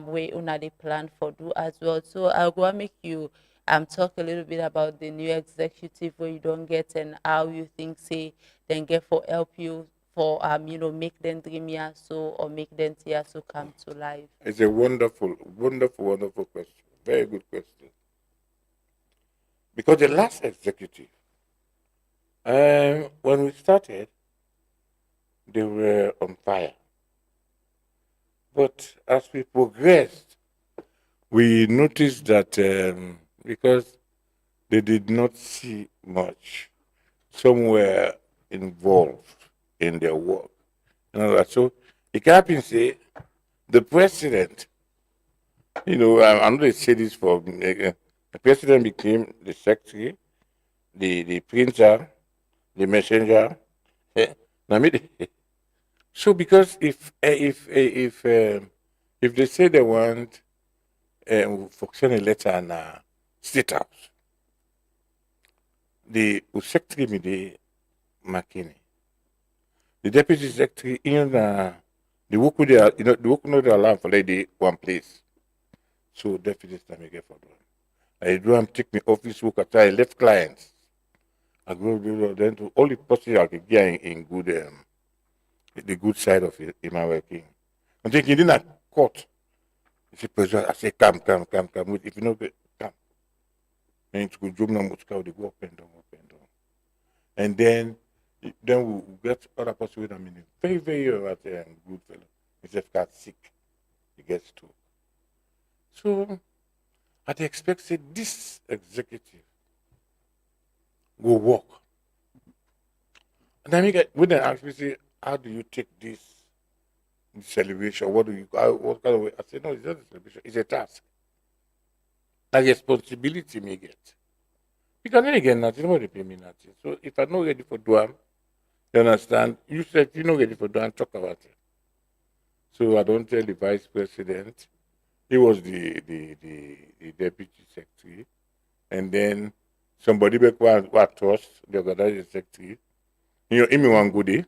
way una they plan for do as well. So I'll go and make you talk a little bit about the new executive where you don't get, and how you think say then get for help you for make them dream here so, or make them here so come to life. It's a wonderful, wonderful, wonderful question. Very good question. Because the last executive, when we started, they were on fire. But as we progressed, we noticed that because they did not see much, some were involved in their work. And all that. So it can happen, say, the president, I'm going to say this for the president became the secretary, the printer, the messenger. Now, so because if they say they want for send a letter and state house, the secretary me the Makini, the deputy secretary in the work with the work not allowed for the one place. So definitely time I get for them. I do take me office work after I left clients. I go then to all the possible I could get in good the good side of it in my working. I'm thinking in a court. You see pressure, I say come. Wait, if you know come. Then it's good job now much they go up and down. And then we get other person with very, very good fellow. He just got sick. He gets too. So I expect say this executive will work. And then when they ask me, say, how do you take this celebration? What kind of way? I say, no, it's not a celebration, it's a task. A responsibility me get. Because then again, nothing, nobody pay me nothing. So if I'm not ready for Duam, you understand? You said you're not ready for Duam, talk about it. So I don't tell the vice president. He was the deputy secretary. And then somebody back what trust, the organizing secretary. Give me one good day.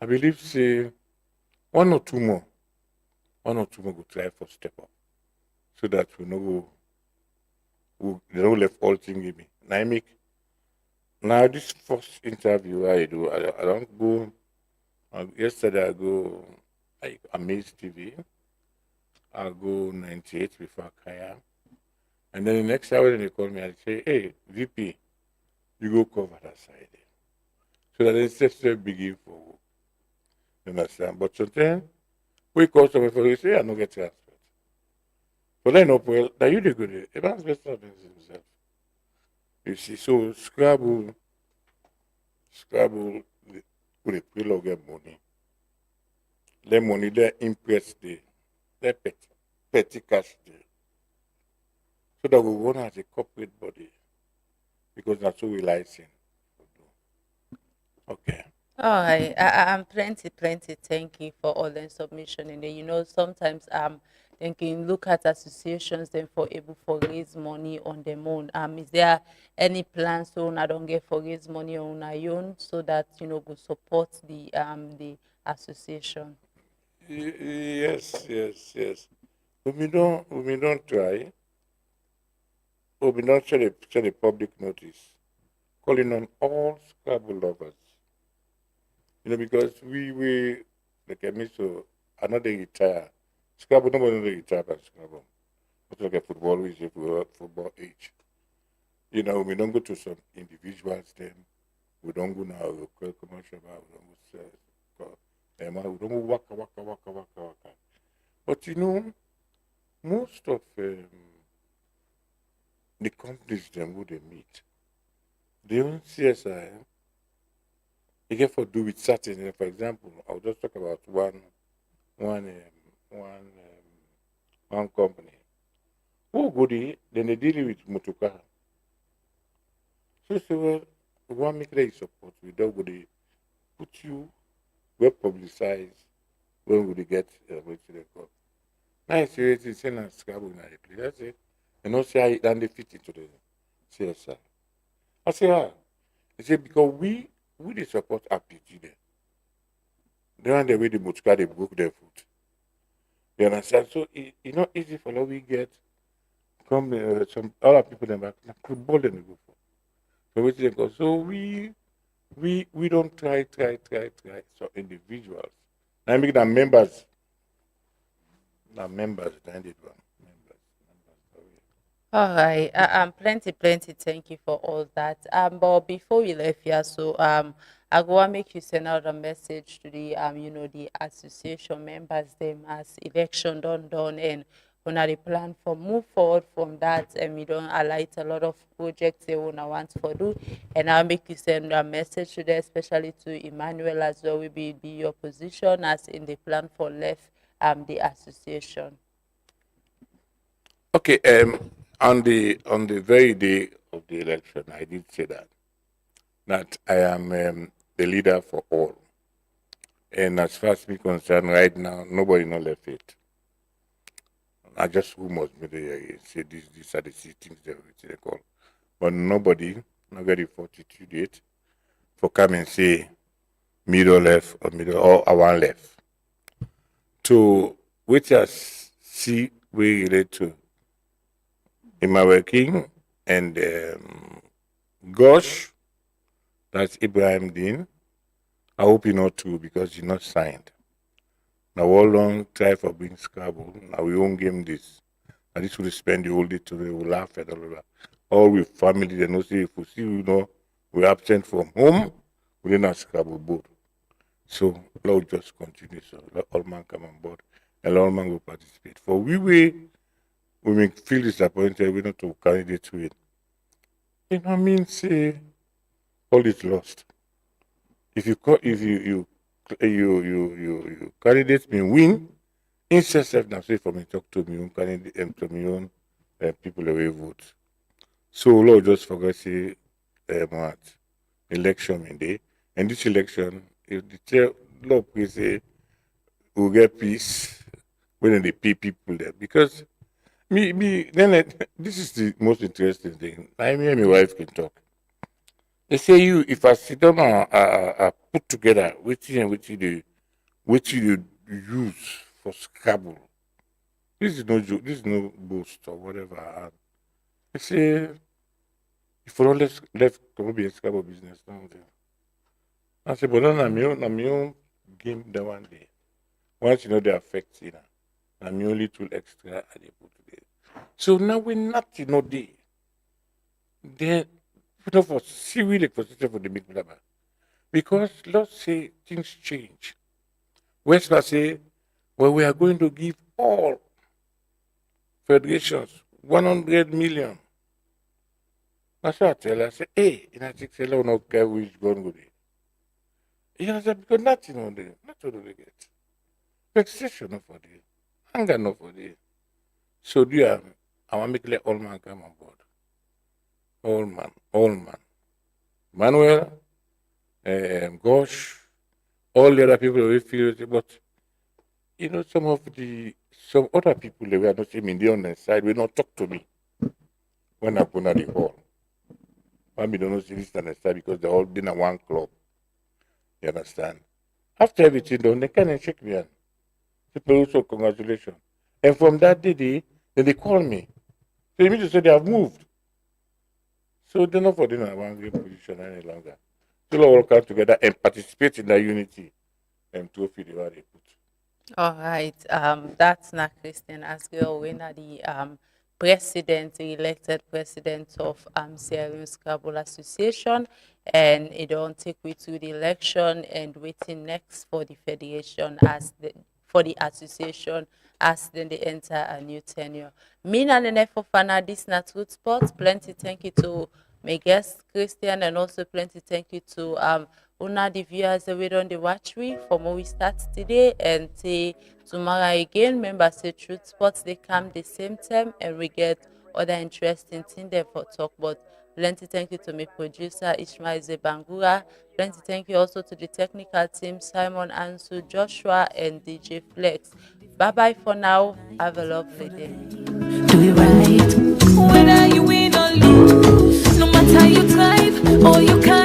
I believe say one or two more go try for step up. So that we know they don't left all thing give me. Now this first interview I do, I don't go yesterday I go like Amaze TV. I go 98 before Kaya. And then the next hour they call me and say, hey, VP, you go cover that side. So that it's just a begin for work. You understand? But sometimes we call somebody for you say, I don't get transferred. But then up well, that you do good. A man's best of himself. You see, so Scrabble, with a pre get money. Let money there impress the petty cash there. So that we run as a corporate body. Because that's what we license. Okay. I'm plenty. Thank you for all the submission. And then, sometimes they can look at associations then for able for raise money on their own. Is there any plans so I don't get for raise money on our own, so that go support the association? Yes. We don't try. We don't send a public notice calling on all Scrabble lovers. Because we like I mean, so another retire. Scrabble, nobody retire by Scrabble. It's like a football, we say football age. We don't go to some individuals then. We don't go now local commercial bar, we don't go we don't go waka. But most of the companies them who they meet, they own CSI. They get for do with certain. For example, I'll just talk about one one company. Who go there? Then they deal with motoka. So say well, we want make that support. We don't go there. Put you well publicized when we get what they call. Now it's seriously saying a Scrabble in the place. That's it. And not say how then they fit into the CSI. I say how? They say because we they support RPG there. They want the way the motoka they broke their foot. You understand? So it's not easy for what we get come some other people them back football them go for. So which they go. So we don't try. So individuals. I make them members. The members then they do members. So, All right. Plenty. Thank you for all that. But before we left here, so I go and make you send out a message to the the association members them as election done and when they plan for move forward from that and we don't highlight a lot of projects they wanna want for do and I'll make you send a message to them, especially to Emmanuel as well. Will be your position as in the plan for left the association. Okay, on the very day of the election, I did say that I am the leader for all, and as far as me concerned, right now nobody no left it. I just rumors me they say these are the things they call, but nobody not get the fortitude yet for come and say middle left or one left. To which I see we relate to Emmanuel King and Gosh, that's Ibrahim Dean. I hope you know too because you're not signed. Now all long try for being Scrabble. Now we won't game this. And this will spend the whole day today, we'll laugh at all with family, they know say if we see we're absent from home, we didn't Scrabble board. So Lord just continue. So let all man come on board and all man will participate. For we may feel disappointed, we not to candidate win. You know what I mean? Say all is lost. If you candidate me win, instead of now say for me talk to me own candidate and to me own people away vote. So Lord just forget say what election in day. And this election, if the chair Lord please say we'll get peace when they pay people there. Because this is the most interesting thing. I me and my wife can talk. They say if I sit down and put together which you use for Scrabble. This is no joke, this is no boast or whatever. And they say if we all left come be a Scrabble business now there. I say, but then I'm your own game the one day. Once they affect I'm only tool extra I dey put today. So now we're not day. Then for really for the big blabber. Because let's say things change. Westphal say, well, we are going to give all federations 100 million. That's what I tell her. I say, hey, I think say, no care which going to be. You know, because nothing on there, not what they get. Vexation no for the anger no for the. So do you I want to make let all man come on board. All man. Manuel, Gosh, all the other people will feel it, but some other people they were not saying they on the side will not talk to me when I go to the hall. Why me don't know see this on the side because they all been at one club. You understand? After everything done, they come and shake me hand. People also congratulations. And from that day, then they call me. So they mean to say they have moved. So they're not for them in one great position any longer. So all come together and participate in that unity and trophy they were they put. All right. That's not Christian Asgill, winner the president, the elected president of Sierra Leone Scrabble Association, and it don't take we to the election and waiting next for the federation as the for the association as then they enter a new tenure. Me and Nene Fofana, this is not Root Sports. Plenty thank you to my guest Christian, and also plenty thank you to Una the viewers that we on the watch from when we start today and say tomorrow again. Remember, say Truth Sports they come the same time and we get other interesting things there for talk. But plenty thank you to my producer Ishmael Zebangura. Plenty thank you also to the technical team Simon Ansu, Joshua, and DJ Flex. Bye bye for now. Have a lovely day. Do it right. Whether you win or lose, no matter you try or you can.